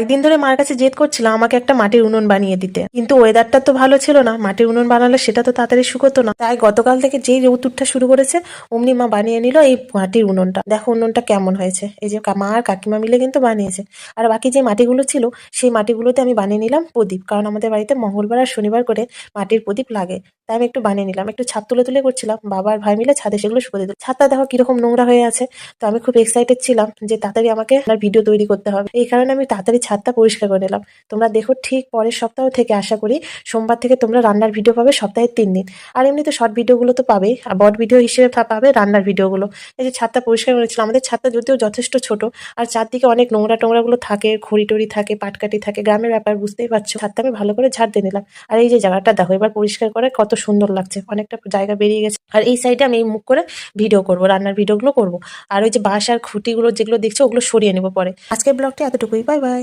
একদিন ধরে মার কাছে জেদ করছিলাম আমাকে একটা মাটির উনুন বানিয়ে দিতে, কিন্তু ওয়েদারটা তো ভালো ছিল না, মাটির উনুন বানালে সেটা তো তাড়াতাড়ি শুকোতো না। তাই গতকাল থেকে যেই রৌতুরটা শুরু করেছে অমনি মা বানিয়ে নিল এই মাটির উনুনটা। দেখো উনুনটা কেমন হয়েছে, এই যে মা আর কাকিমা মিলে কিন্তু বানিয়েছে। আর বাকি যে মাটিগুলো ছিল সেই মাটিগুলোতে আমি বানিয়ে নিলাম প্রদীপ, কারণ আমাদের বাড়িতে মঙ্গলবার আর শনিবার করে মাটির প্রদীপ লাগে। তাই আমি একটু বানিয়ে নিলাম, একটু ছাদ তুলে তুলে করছিলাম, বাবা আর ভাই মিলে ছাদে সেগুলো শুকোতে দিল। ছাদটা দেখো কিরকম নোংরা হয়ে আছে। তো আমি খুব এক্সাইটেড ছিলাম যে তাড়াতাড়ি আমাকে ভিডিও তৈরি করতে হবে, এই কারণে আমি তাড়াতাড়ি ছাদটা পরিষ্কার করে নিলাম। তোমরা দেখো ঠিক পরের সপ্তাহ থেকে আশা করি সোমবার থেকে তোমরা রান্নার ভিডিও পাবে সপ্তাহে 3 দিন। আর এমনি তো শর্ট ভিডিওগুলো তো পাবেই, আর বড় ভিডিও হিসেবে পাবে রান্নার ভিডিওগুলো। এই যে ছাদটা পরিষ্কার করেছিলাম, আমাদের ছাদটা যদিও যথেষ্ট ছোট, আর চারদিকে অনেক নোংরা টোংরাগুলো থাকে, খড়ি টড়ি থাকে, পাটকাঠি থাকে, গ্রামের ব্যাপার বুঝতেই পারছো। ছাদটা আমি ভালো করে ঝাড় দিয়ে নিলাম। আর এই যে জায়গাটা দেখো এবার পরিষ্কার করে কত সুন্দর লাগছে, অনেকটা জায়গা বেরিয়ে গেছে। আর এই সাইডে আমি এই মুখ করে ভিডিও করব, রান্নার ভিডিওগুলো করব। আর ওই যে বাঁশ আর খুঁটিগুলো যেগুলো দেখছো ওগুলো সরিয়ে নেবো পরে। আজকের ব্লগটা এতটুকুই, বাই বাই।